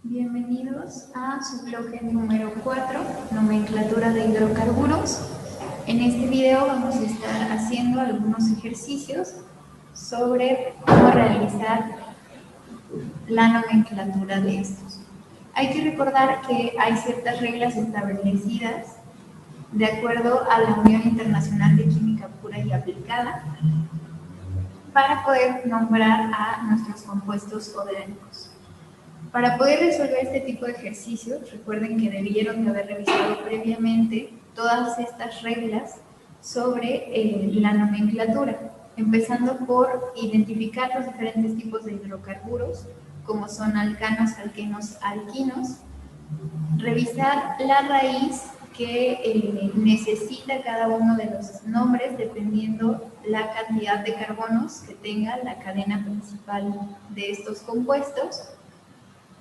Bienvenidos a su bloque número 4, nomenclatura de hidrocarburos. En este video vamos a estar haciendo algunos ejercicios sobre cómo realizar la nomenclatura de estos. Hay que recordar que hay ciertas reglas establecidas de acuerdo a la Unión Internacional de Química Pura y Aplicada para poder nombrar a nuestros compuestos orgánicos. Para poder resolver este tipo de ejercicios, recuerden que debieron de haber revisado previamente todas estas reglas sobre la nomenclatura, empezando por identificar los diferentes tipos de hidrocarburos, como son alcanos, alquenos, alquinos, revisar la raíz que necesita cada uno de los nombres dependiendo la cantidad de carbonos que tenga la cadena principal de estos compuestos.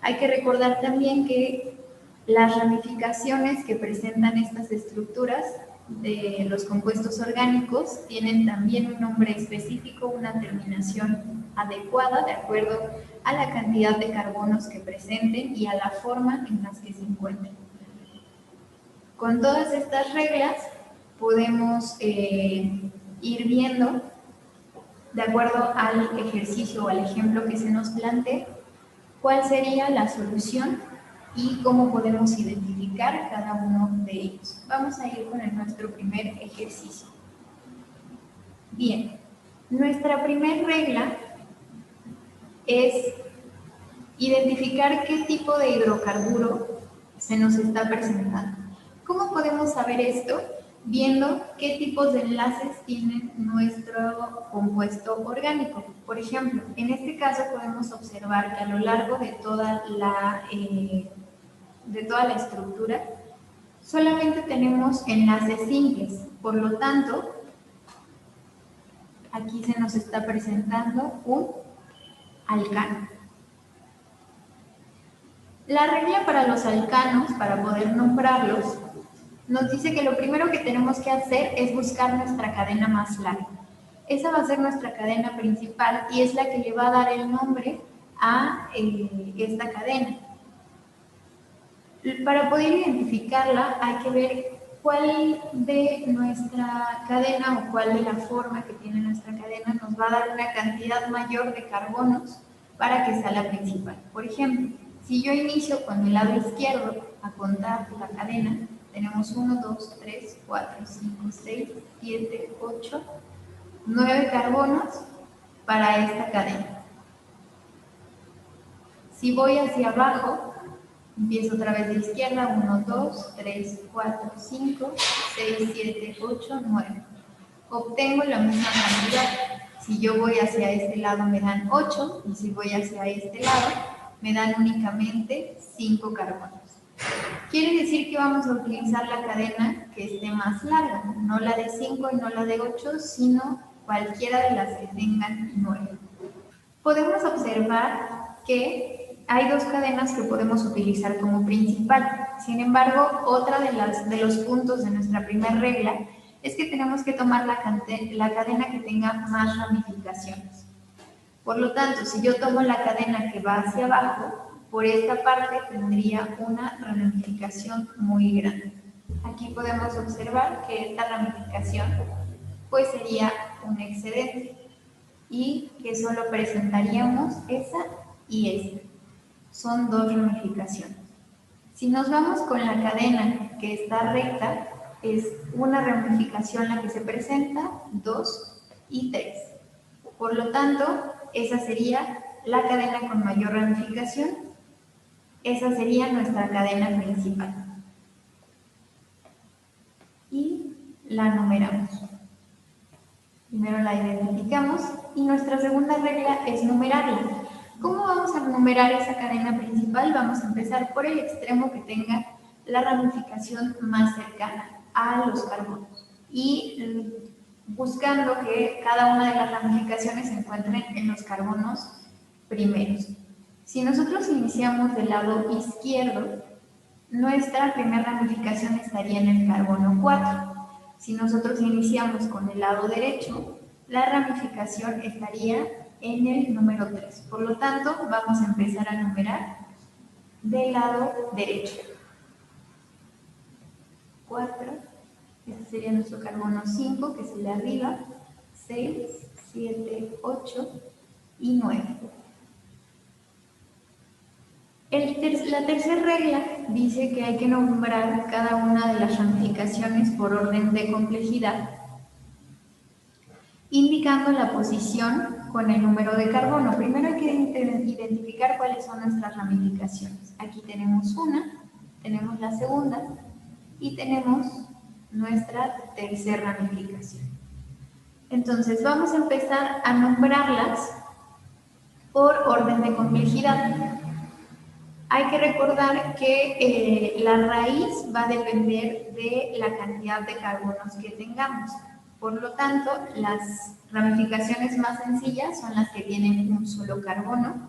Hay que recordar también que las ramificaciones que presentan estas estructuras de los compuestos orgánicos tienen también un nombre específico, una terminación adecuada de acuerdo a la cantidad de carbonos que presenten y a la forma en las que se encuentren. Con todas estas reglas podemos ir viendo, de acuerdo al ejercicio o al ejemplo que se nos plantea, cuál sería la solución y cómo podemos identificar cada uno de ellos. Vamos a ir con nuestro primer ejercicio. Bien, nuestra primera regla es identificar qué tipo de hidrocarburo se nos está presentando. ¿Cómo podemos saber esto? Viendo qué tipos de enlaces tiene nuestro compuesto orgánico. Por ejemplo, en este caso podemos observar que a lo largo de toda la estructura solamente tenemos enlaces simples. Por lo tanto, aquí se nos está presentando un alcano. La regla para los alcanos, para poder nombrarlos, nos dice que lo primero que tenemos que hacer es buscar nuestra cadena más larga. Esa va a ser nuestra cadena principal y es la que le va a dar el nombre a esta cadena. Para poder identificarla hay que ver cuál de nuestra cadena o cuál de la forma que tiene nuestra cadena nos va a dar una cantidad mayor de carbonos para que sea la principal. Por ejemplo, si yo inicio con el lado izquierdo a contar la cadena, tenemos 1, 2, 3, 4, 5, 6, 7, 8, 9 carbonos para esta cadena. Si voy hacia abajo, empiezo otra vez de izquierda, 1, 2, 3, 4, 5, 6, 7, 8, 9. Obtengo la misma cantidad. Si yo voy hacia este lado me dan 8 y si voy hacia este lado me dan únicamente 5 carbonos. Quiere decir que vamos a utilizar la cadena que esté más larga, no la de 5 y no la de 8, sino cualquiera de las que tengan 9. Podemos observar que hay dos cadenas que podemos utilizar como principal. Sin embargo, otra de los puntos de nuestra primera regla es que tenemos que tomar la cadena que tenga más ramificaciones. Por lo tanto, si yo tomo la cadena que va hacia abajo, por esta parte tendría una ramificación muy grande. Aquí podemos observar que esta ramificación pues sería un excedente y que solo presentaríamos esa y esta. Son dos ramificaciones. Si nos vamos con la cadena que está recta, es una ramificación la que se presenta, 2 y 3. Por lo tanto, esa sería la cadena con mayor ramificación. Esa sería nuestra cadena principal. Y la numeramos. Primero la identificamos y nuestra segunda regla es numerarla. ¿Cómo vamos a numerar esa cadena principal? Vamos a empezar por el extremo que tenga la ramificación más cercana a los carbonos y buscando que cada una de las ramificaciones se encuentren en los carbonos primeros. Si nosotros iniciamos del lado izquierdo, nuestra primera ramificación estaría en el carbono 4. Si nosotros iniciamos con el lado derecho, la ramificación estaría en el número 3. Por lo tanto, vamos a empezar a numerar del lado derecho. 4, este sería nuestro carbono 5, que es el de arriba, 6, 7, 8 y 9. La tercera regla dice que hay que nombrar cada una de las ramificaciones por orden de complejidad, indicando la posición con el número de carbono. Primero hay que identificar cuáles son nuestras ramificaciones. Aquí tenemos una, tenemos la segunda y tenemos nuestra tercera ramificación. Entonces vamos a empezar a nombrarlas por orden de complejidad. Hay que recordar que la raíz va a depender de la cantidad de carbonos que tengamos. Por lo tanto, las ramificaciones más sencillas son las que tienen un solo carbono.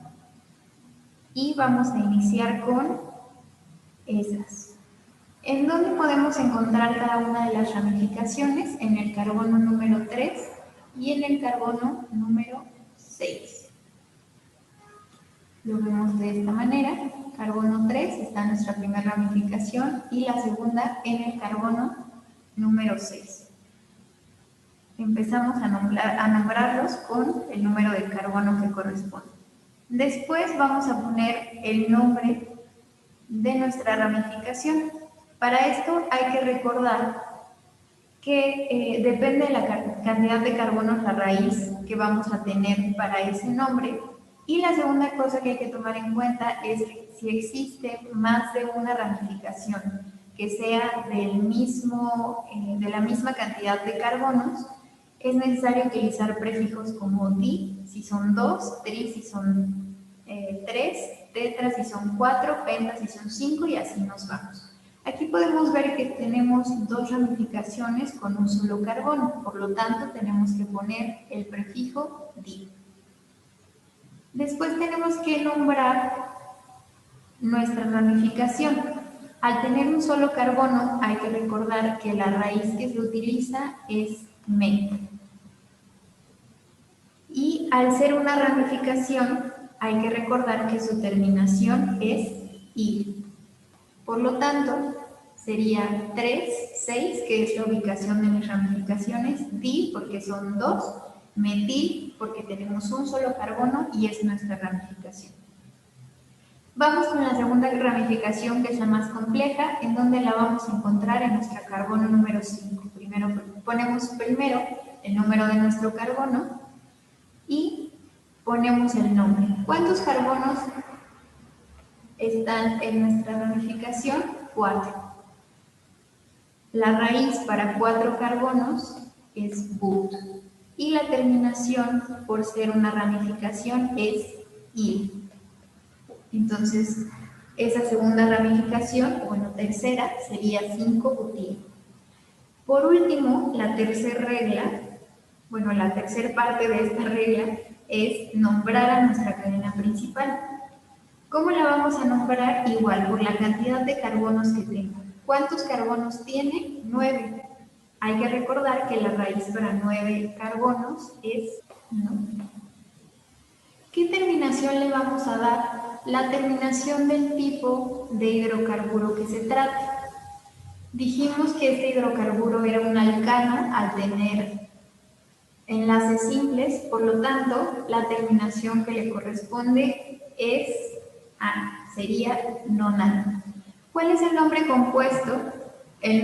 Y vamos a iniciar con esas. ¿En dónde podemos encontrar cada una de las ramificaciones? En el carbono número 3 y en el carbono número 6. Lo vemos de esta manera. Carbono 3 está nuestra primera ramificación y la segunda en el carbono número 6. Empezamos a nombrarlos con el número de carbono que corresponde. Después vamos a poner el nombre de nuestra ramificación. Para esto hay que recordar que depende de la cantidad de carbonos la raíz que vamos a tener para ese nombre. Y la segunda cosa que hay que tomar en cuenta es que si existe más de una ramificación que sea de la misma cantidad de carbonos, es necesario utilizar prefijos como di, si son 2, tri, si son 3, tetra, si son 4, penta, si son 5 y así nos vamos. Aquí podemos ver que tenemos dos ramificaciones con un solo carbono, por lo tanto tenemos que poner el prefijo di. Después tenemos que nombrar nuestra ramificación. Al tener un solo carbono hay que recordar que la raíz que se utiliza es me. Y al ser una ramificación hay que recordar que su terminación es I. Por lo tanto, sería 3, 6, que es la ubicación de mis ramificaciones, di, porque son 2, metil, porque tenemos un solo carbono y es nuestra ramificación. Vamos con la segunda ramificación, que es la más compleja, en donde la vamos a encontrar en nuestro carbono número 5. Ponemos primero el número de nuestro carbono y ponemos el nombre. ¿Cuántos carbonos están en nuestra ramificación? 4. La raíz para 4 carbonos es but. Y la terminación, por ser una ramificación, es il. Entonces, esa segunda ramificación, tercera, sería 5-butil. Por último, la tercera parte de esta regla es nombrar a nuestra cadena principal. ¿Cómo la vamos a nombrar? Igual, por la cantidad de carbonos que tenga. ¿Cuántos carbonos tiene? 9. Hay que recordar que la raíz para 9 carbonos es 9. ¿Qué terminación le vamos a dar? La terminación del tipo de hidrocarburo que se trate. Dijimos que este hidrocarburo era un alcano al tener enlaces simples, por lo tanto, la terminación que le corresponde es A, sería nonal. ¿Cuál es el nombre completo, de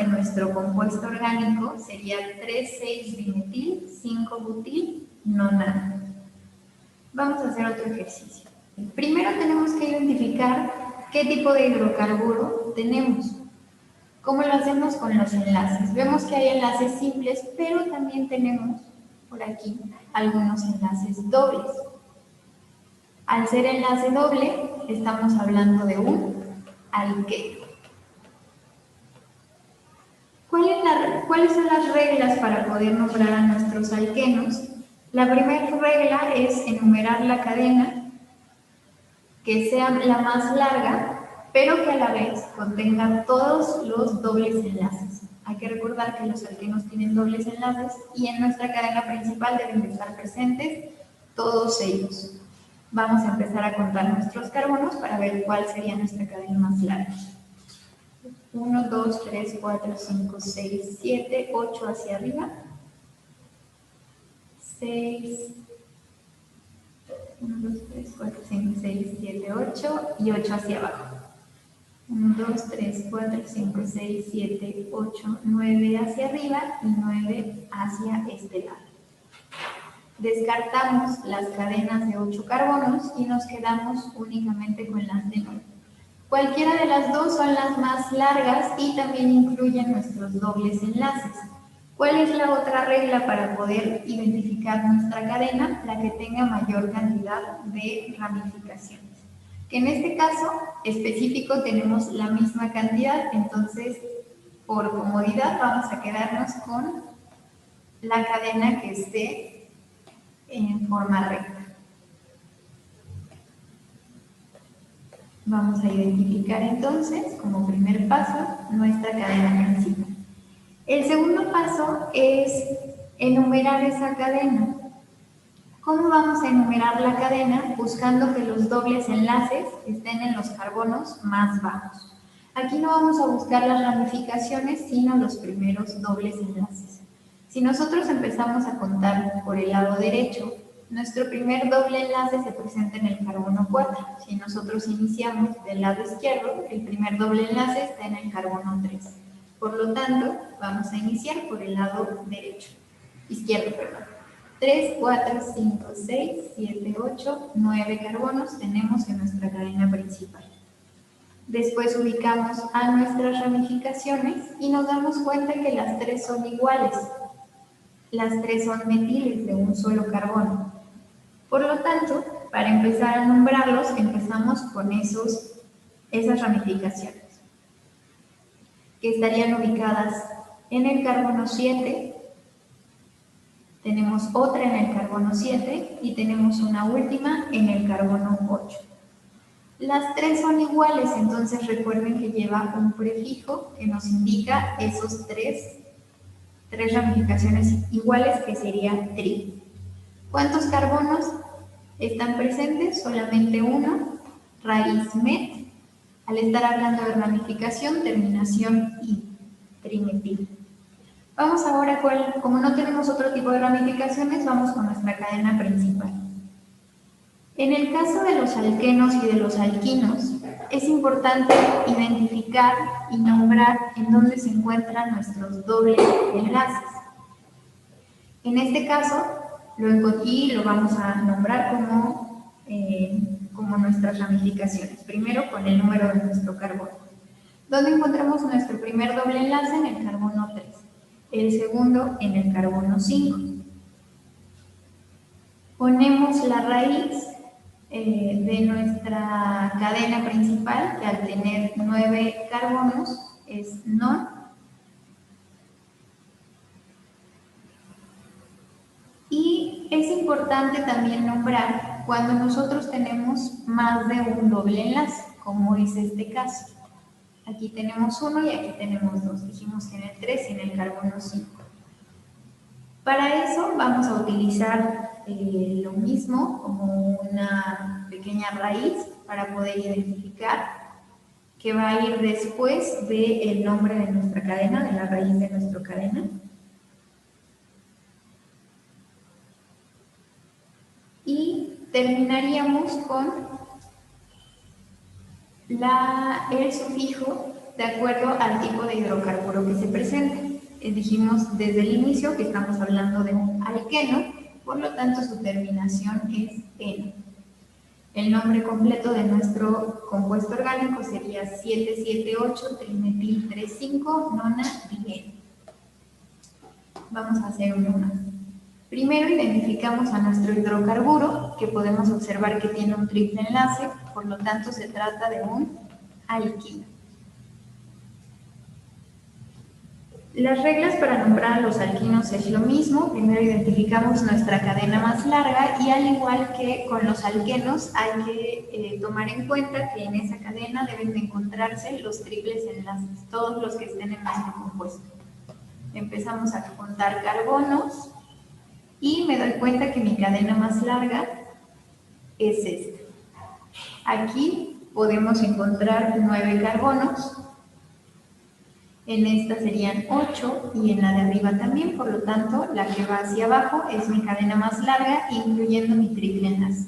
nuestro compuesto orgánico? Sería 3,6-dimetil, 5-butil, nonal. Vamos a hacer otro ejercicio. Primero tenemos que identificar qué tipo de hidrocarburo tenemos. ¿Cómo lo hacemos? Con los enlaces. Vemos que hay enlaces simples, pero también tenemos por aquí algunos enlaces dobles. Al ser enlace doble, estamos hablando de un alqueno. ¿Cuáles son las reglas para poder nombrar a nuestros alquenos? La primera regla es enumerar la cadena que sea la más larga, pero que a la vez contenga todos los dobles enlaces. Hay que recordar que los alquenos tienen dobles enlaces y en nuestra cadena principal deben de estar presentes todos ellos. Vamos a empezar a contar nuestros carbonos para ver cuál sería nuestra cadena más larga. 1, 2, 3, 4, 5, 6, 7, 8 hacia arriba. 6, 1, 2, 3, 4, 5, 6, 7, 8 y 8 hacia abajo. 1, 2, 3, 4, 5, 6, 7, 8, 9 hacia arriba y 9 hacia este lado. Descartamos las cadenas de 8 carbonos y nos quedamos únicamente con las de 9. Cualquiera de las dos son las más largas y también incluyen nuestros dobles enlaces. ¿Cuál es la otra regla para poder identificar nuestra cadena? La que tenga mayor cantidad de ramificaciones. Que en este caso específico tenemos la misma cantidad, entonces por comodidad vamos a quedarnos con la cadena que esté en forma recta. Vamos a identificar entonces como primer paso nuestra cadena principal. El segundo paso es enumerar esa cadena. ¿Cómo vamos a enumerar la cadena? Buscando que los dobles enlaces estén en los carbonos más bajos. Aquí no vamos a buscar las ramificaciones, sino los primeros dobles enlaces. Si nosotros empezamos a contar por el lado derecho, nuestro primer doble enlace se presenta en el carbono 4. Si nosotros iniciamos del lado izquierdo, el primer doble enlace está en el carbono 3. Por lo tanto, vamos a iniciar por el lado derecho, izquierdo, perdón. 3, 4, 5, 6, 7, 8, 9 carbonos tenemos en nuestra cadena principal. Después ubicamos a nuestras ramificaciones y nos damos cuenta que las tres son iguales. Las tres son metiles de un solo carbono. Por lo tanto, para empezar a nombrarlos, empezamos con esas ramificaciones, que estarían ubicadas en el carbono 7, tenemos otra en el carbono 7 y tenemos una última en el carbono 8. Las tres son iguales, entonces recuerden que lleva un prefijo que nos indica esos tres ramificaciones iguales, que sería tri. ¿Cuántos carbonos están presentes? Solamente uno, raíz met. Al estar hablando de ramificación, terminación i, trimetil. Vamos ahora, como no tenemos otro tipo de ramificaciones, vamos con nuestra cadena principal. En el caso de los alquenos y de los alquinos, es importante identificar y nombrar en dónde se encuentran nuestros dobles enlaces. En este caso, lo vamos a nombrar como nuestras ramificaciones. Primero con el número de nuestro carbono. ¿Dónde encontramos nuestro primer doble enlace? En el carbono 3. El segundo en el carbono 5. Ponemos la raíz de nuestra cadena principal, que al tener 9 carbonos es non. Y es importante también nombrar cuando nosotros tenemos más de un doble enlace, como es este caso. Aquí tenemos uno y aquí tenemos dos. Dijimos que en el 3 y en el carbono 5. Para eso vamos a utilizar lo mismo como una pequeña raíz para poder identificar que va a ir después del nombre de nuestra cadena, de la raíz de nuestra cadena. Y terminaríamos con el sufijo de acuerdo al tipo de hidrocarburo que se presente. Dijimos desde el inicio que estamos hablando de un alqueno, por lo tanto su terminación es eno. El nombre completo de nuestro compuesto orgánico sería 778-trimetil-3,5-nona-dieno. Vamos a hacer una. Primero identificamos a nuestro hidrocarburo, que podemos observar que tiene un triple enlace, por lo tanto se trata de un alquino. Las reglas para nombrar a los alquinos es lo mismo. Primero identificamos nuestra cadena más larga y al igual que con los alquenos hay que tomar en cuenta que en esa cadena deben de encontrarse los triples enlaces, todos los que estén en nuestro compuesto. Empezamos a contar carbonos y me doy cuenta que mi cadena más larga es este. Aquí podemos encontrar 9 carbonos, en esta serían 8 y en la de arriba también, por lo tanto la que va hacia abajo es mi cadena más larga, incluyendo mi triple enlace.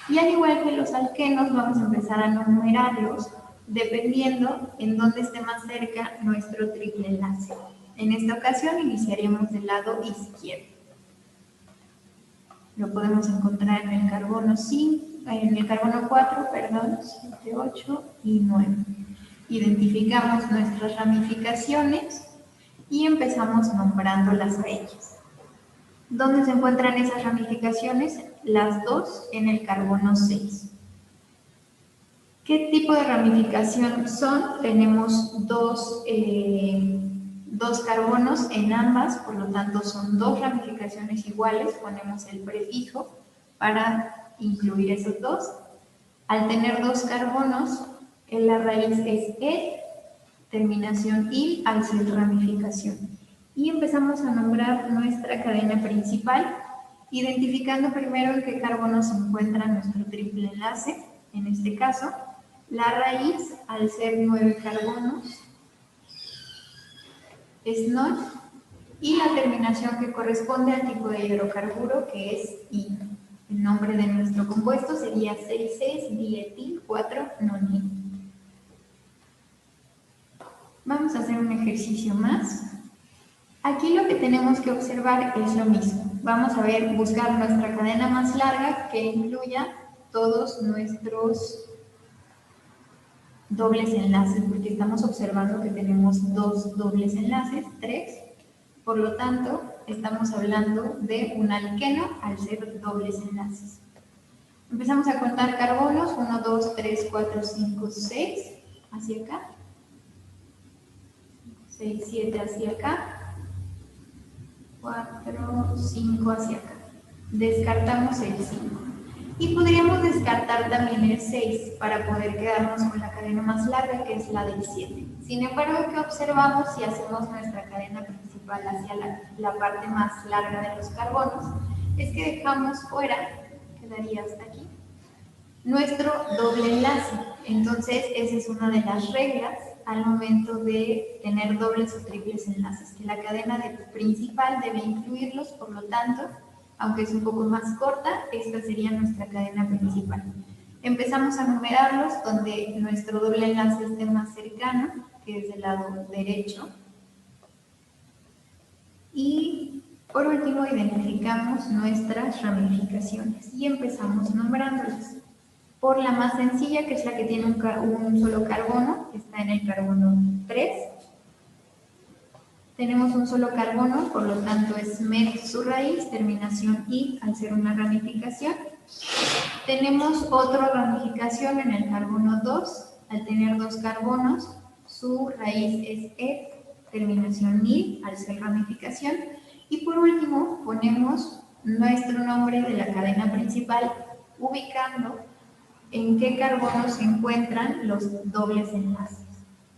Y al igual que los alquenos, vamos a empezar a numerarlos dependiendo en dónde esté más cerca nuestro triple enlace. En esta ocasión iniciaremos del lado izquierdo. Lo podemos encontrar en el carbono 4, 7, 8 y 9. Identificamos nuestras ramificaciones y empezamos nombrándolas a ellas. ¿Dónde se encuentran esas ramificaciones? Las dos en el carbono 6. ¿Qué tipo de ramificación son? Tenemos dos carbonos en ambas, por lo tanto son dos ramificaciones iguales, ponemos el prefijo para incluir esos dos. Al tener dos carbonos, la raíz es E, terminación IL al ser ramificación. Y empezamos a nombrar nuestra cadena principal, identificando primero en qué carbono se encuentra nuestro triple enlace, en este caso, la raíz, al ser 9 carbonos, es NOT, y la terminación que corresponde al tipo de hidrocarburo, que es I. El nombre de nuestro compuesto sería 6,6-dietil 4-nonil. Vamos a hacer un ejercicio más. Aquí lo que tenemos que observar es lo mismo. Vamos a buscar nuestra cadena más larga que incluya todos nuestros dobles enlaces, porque estamos observando que tenemos dos dobles enlaces, 3. Por lo tanto, estamos hablando de un alqueno al ser dobles enlaces. Empezamos a contar carbonos, 1, 2, 3, 4, 5, 6, hacia acá. 6, 7 hacia acá. 4, 5 hacia acá. Descartamos el 5. Y podríamos descartar también el 6 para poder quedarnos con la cadena más larga, que es la del 7. Sin embargo, ¿qué observamos si hacemos nuestra cadena principal hacia la parte más larga de los carbonos? Es que dejamos fuera, quedaría hasta aquí, nuestro doble enlace. Entonces, esa es una de las reglas al momento de tener dobles o triples enlaces, que la cadena principal debe incluirlos, por lo tanto, aunque es un poco más corta, esta sería nuestra cadena principal. Empezamos a numerarlos donde nuestro doble enlace esté más cercano, que es del lado derecho. Y por último identificamos nuestras ramificaciones y empezamos nombrándolas. Por la más sencilla, que es la que tiene un solo carbono, que está en el carbono 3. Tenemos un solo carbono, por lo tanto es met su raíz, terminación I al ser una ramificación. Tenemos otra ramificación en el carbono 2, al tener dos carbonos, su raíz es E, terminación I al ser ramificación. Y por último ponemos nuestro nombre de la cadena principal, ubicando en qué carbono se encuentran los dobles enlaces.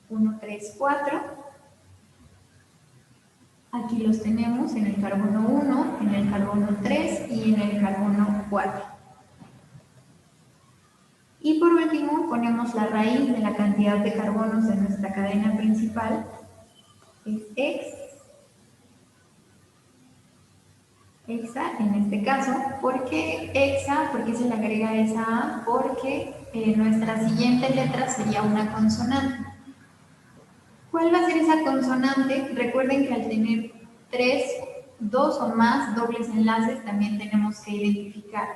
1, 3, 4. Aquí los tenemos en el carbono 1, en el carbono 3 y en el carbono 4. Y por último ponemos la raíz de la cantidad de carbonos de nuestra cadena principal, es hexa en este caso. ¿Por qué hexa? ¿Por qué se le agrega esa A? Porque nuestra siguiente letra sería una consonante. ¿Cuál va a ser esa consonante? Recuerden que al tener 2 o más dobles enlaces también tenemos que identificar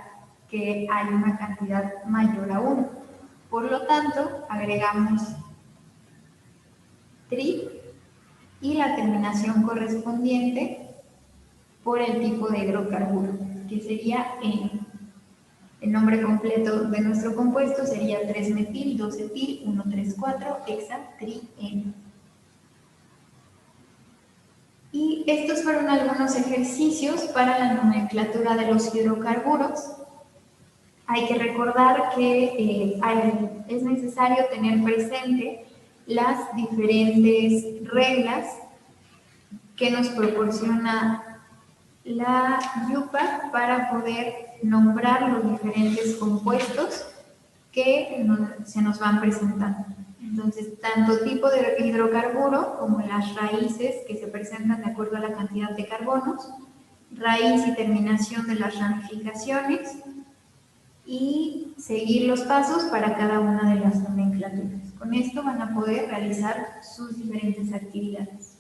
que hay una cantidad mayor a 1. Por lo tanto, agregamos tri y la terminación correspondiente por el tipo de hidrocarburo, que sería N. El nombre completo de nuestro compuesto sería 3-metil, 2-etil, 1,3,4-hexa-tri-N. Y estos fueron algunos ejercicios para la nomenclatura de los hidrocarburos. Hay que recordar que es necesario tener presente las diferentes reglas que nos proporciona la IUPAC para poder nombrar los diferentes compuestos que se nos van presentando. Entonces, tanto tipo de hidrocarburo como las raíces que se presentan de acuerdo a la cantidad de carbonos, raíz y terminación de las ramificaciones y seguir los pasos para cada una de las nomenclaturas. Con esto van a poder realizar sus diferentes actividades.